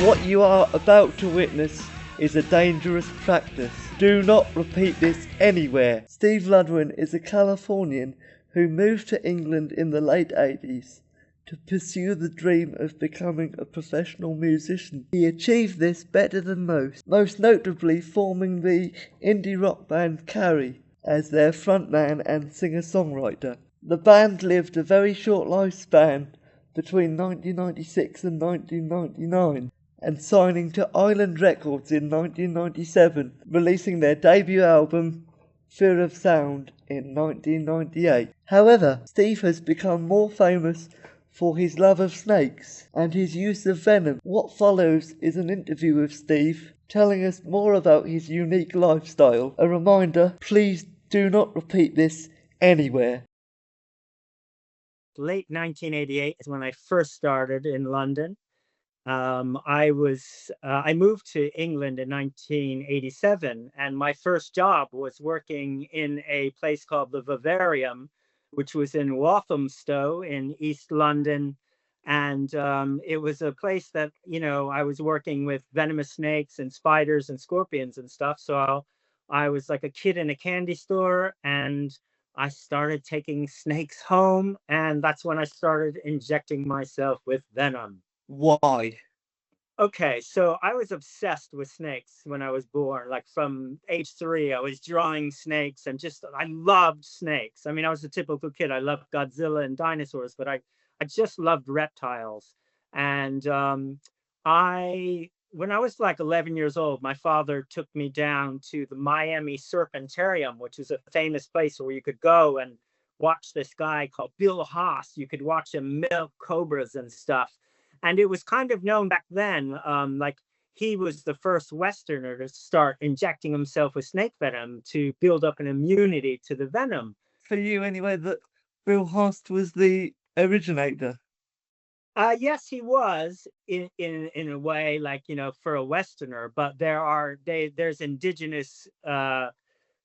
What you are about to witness is a dangerous practice. Do not repeat this anywhere. Steve Ludwin is a Californian who moved to England in the late 80s to pursue the dream of becoming a professional musician. He achieved this better than most notably forming the indie rock band Carrie as their frontman and singer-songwriter. The band lived a very short lifespan between 1996 and 1999, and signing to Island Records in 1997, releasing their debut album, Fear of Sound, in 1998. However, Steve has become more famous for his love of snakes and his use of venom. What follows is an interview with Steve, telling us more about his unique lifestyle. A reminder, please do not repeat this anywhere. Late 1988 is when I first started in London. I moved to England in 1987, and my first job was working in a place called the Vivarium, which was in Walthamstow in East London. And it was a place that, I was working with venomous snakes and spiders and scorpions and stuff. So I was like a kid in a candy store, and I started taking snakes home, and that's when I started injecting myself with venom. Why? Okay, so I was obsessed with snakes when I was born. Like from age 3, I was drawing snakes and I loved snakes. I mean, I was a typical kid. I loved Godzilla and dinosaurs, but I just loved reptiles. And when I was like 11 years old, my father took me down to the Miami Serpentarium, which is a famous place where you could go and watch this guy called Bill Haas. You could watch him milk cobras and stuff. And it was kind of known back then, like he was the first Westerner to start injecting himself with snake venom to build up an immunity to the venom. For you anyway, that Bill Haas was the originator. Yes, he was in a way, like, for a Westerner, but there's indigenous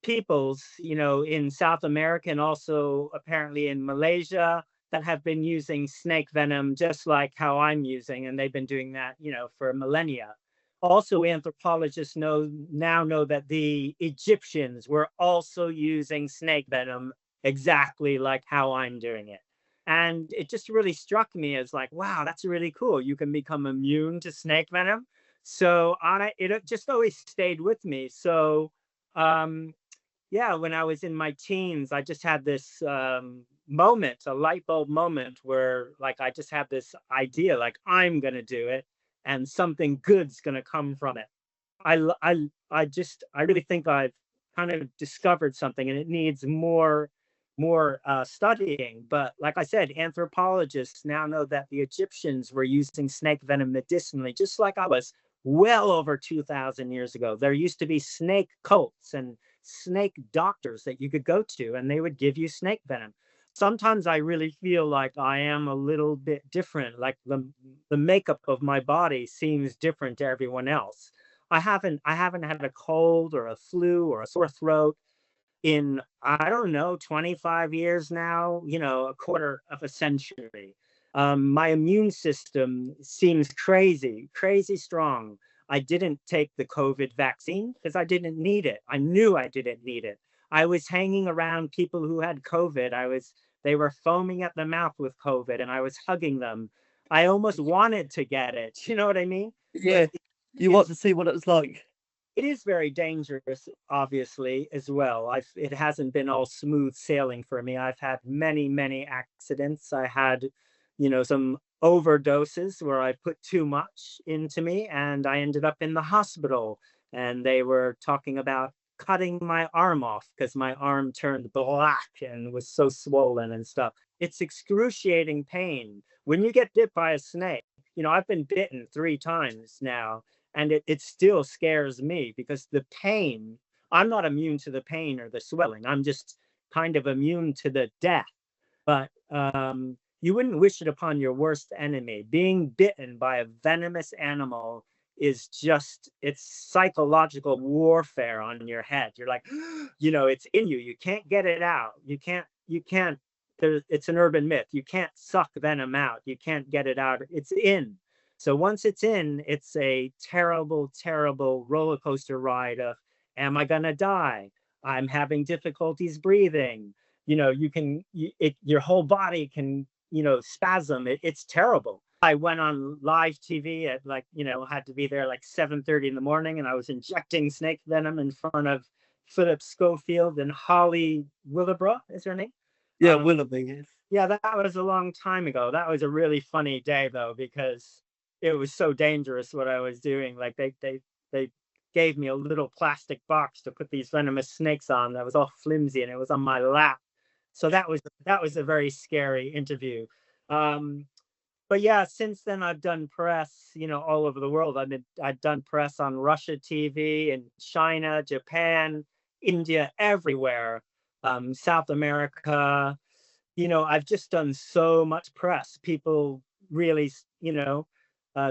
peoples, in South America and also apparently in Malaysia that have been using snake venom just like how I'm using, and they've been doing that, for millennia. Also, anthropologists now know that the Egyptians were also using snake venom exactly like how I'm doing it. And it just really struck me as like, wow, that's really cool. You can become immune to snake venom. So it just always stayed with me. So um, yeah, when I was in my teens, I just had this moment, a light bulb moment where like I just had this idea, like I'm gonna do it, and something good's gonna come from it. I really think I've kind of discovered something, and it needs more studying. But like I said, anthropologists now know that the Egyptians were using snake venom medicinally, just like I was well over 2,000 years ago. There used to be snake cults and snake doctors that you could go to, and they would give you snake venom. Sometimes I really feel like I am a little bit different, like the makeup of my body seems different to everyone else. I haven't had a cold or a flu or a sore throat in, I don't know, 25 years now, a quarter of a century. My immune system seems crazy strong. I didn't take the COVID vaccine because I didn't need it. I knew I didn't need it. I was hanging around people who had COVID. They were foaming at the mouth with COVID, and I was hugging them. I almost wanted to get it. You know what I mean? Yeah, But you want to see what it was like. it is very dangerous, obviously, as well. It hasn't been all smooth sailing for me. I've had many accidents. I had, some overdoses where I put too much into me, and I ended up in the hospital. And they were talking about cutting my arm off because my arm turned black and was so swollen and stuff. It's excruciating pain when you get bit by a snake. I've been bitten 3 times now, and it still scares me because the pain, I'm not immune to the pain or the swelling. I'm just kind of immune to the death. But you wouldn't wish it upon your worst enemy. Being bitten by a venomous animal is it's psychological warfare on your head. You're like, it's in you. You can't get it out. You can't, it's an urban myth. You can't suck venom out. You can't get it out. It's in. So once it's in, it's a terrible, terrible roller coaster ride of, am I gonna die? I'm having difficulties breathing. You know, your whole body can, spasm. It's terrible. I went on live TV at, like, had to be there like 7:30 in the morning, and I was injecting snake venom in front of Philip Schofield and Holly Willebrough is her name. Yeah, Willoughby. Yes. Yeah, that was a long time ago. That was a really funny day though, because it was so dangerous what I was doing. Like they gave me a little plastic box to put these venomous snakes on that was all flimsy, and it was on my lap. So that was a very scary interview. Um, but yeah, since then I've done press, all over the world. I've done press on Russia TV and China, Japan, India, everywhere, South America. I've just done so much press. People really,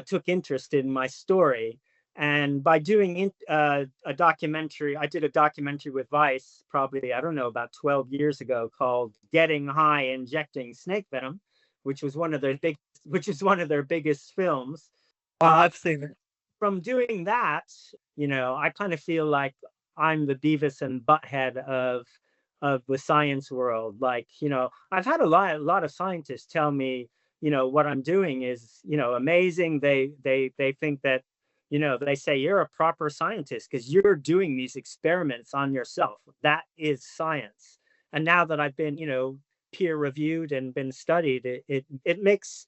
took interest in my story. And by doing a documentary, I did a documentary with Vice, probably, I don't know, about 12 years ago, called "Getting High Injecting Snake Venom," which was which is one of their biggest films. Oh, I've seen it. From doing that, I kind of feel like I'm the Beavis and Butthead of the science world. Like, I've had a lot of scientists tell me, what I'm doing is, amazing. They think that, they say you're a proper scientist because you're doing these experiments on yourself. That is science. And now that I've been, peer reviewed and been studied, it makes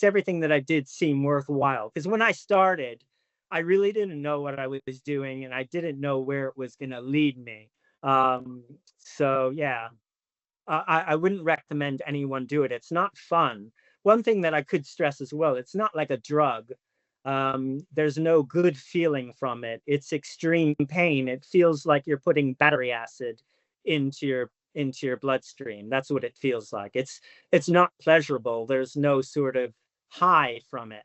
everything that I did seem worthwhile. Because when I started, I really didn't know what I was doing, and I didn't know where it was going to lead me. Um, so yeah, I wouldn't recommend anyone do it. It's not fun. One thing that I could stress as well, it's not like a drug. There's no good feeling from it. It's extreme pain. It feels like you're putting battery acid into your bloodstream. That's what it feels like. It's not pleasurable. There's no sort of high from it.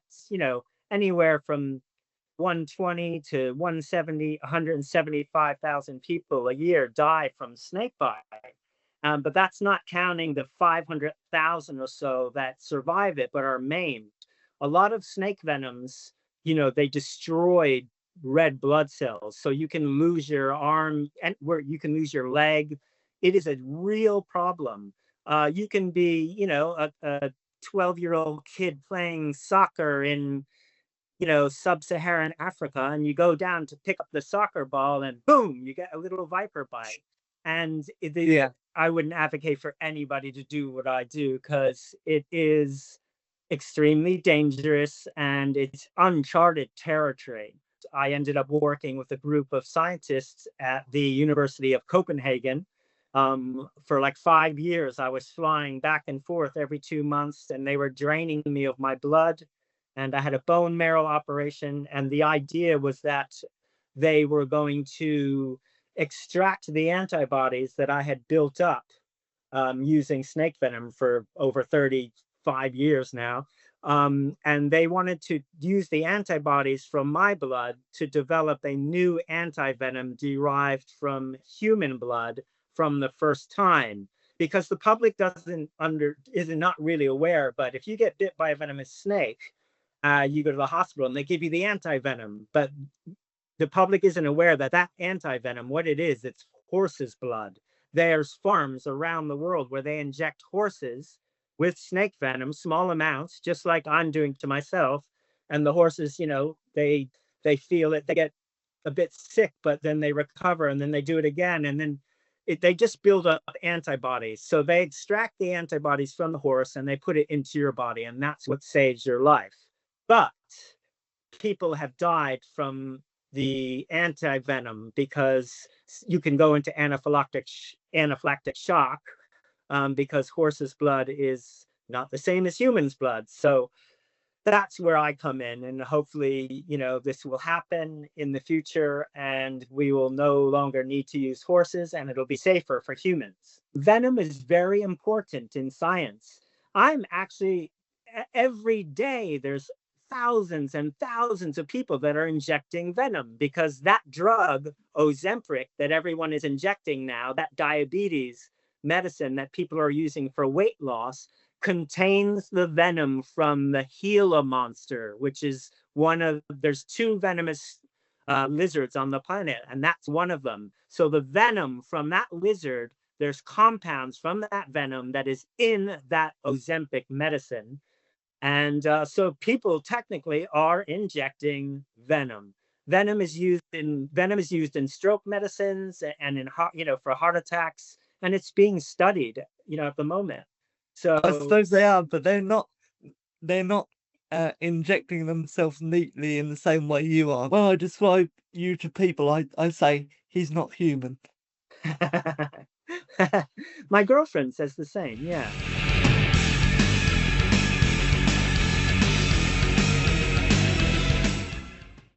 Anywhere from 120 to 170, 175,000 people a year die from snake bite. But that's not counting the 500,000 or so that survive it but are maimed. A lot of snake venoms, they destroy red blood cells. So you can lose your arm, and where you can lose your leg. It is a real problem. You can be, a 12-year-old kid playing soccer in, sub-Saharan Africa, and you go down to pick up the soccer ball, and boom, you get a little viper bite. And Yeah. I wouldn't advocate for anybody to do what I do, because it is extremely dangerous and it's uncharted territory. I ended up working with a group of scientists at the University of Copenhagen. For like 5 years, I was flying back and forth every 2 months, and they were draining me of my blood. And I had a bone marrow operation. And the idea was that they were going to extract the antibodies that I had built up, using snake venom for over 35 years now. And they wanted to use the antibodies from my blood to develop a new antivenom derived from human blood from the first time. Because the public is not really aware, but if you get bit by a venomous snake, you go to the hospital and they give you the antivenom. But the public isn't aware that antivenom, what it is, it's horse's blood. There's farms around the world where they inject horses with snake venom, small amounts, just like I'm doing to myself. And the horses, they feel it, they get a bit sick, but then they recover, and then they do it again. And then they just build up antibodies. So they extract the antibodies from the horse and they put it into your body, and that's what saves your life. But people have died from the antivenom because you can go into anaphylactic shock, because horse's blood is not the same as human's blood. So that's where I come in, and hopefully, this will happen in the future, and we will no longer need to use horses, and it'll be safer for humans. Venom is very important in science. I'm actually, every day, there's thousands and thousands of people that are injecting venom, because that drug, Ozempic, that everyone is injecting now, that diabetes medicine that people are using for weight loss, contains the venom from the Gila monster, which is there's two venomous lizards on the planet, and that's one of them. So the venom from that lizard, there's compounds from that venom that is in that Ozempic medicine. And so people technically are injecting venom. Venom is used in stroke medicines and in heart, for heart attacks, and it's being studied, at the moment. I So suppose they are, but they're not injecting themselves neatly in the same way you are. When I describe you to people, I say he's not human. my girlfriend says the same. Yeah.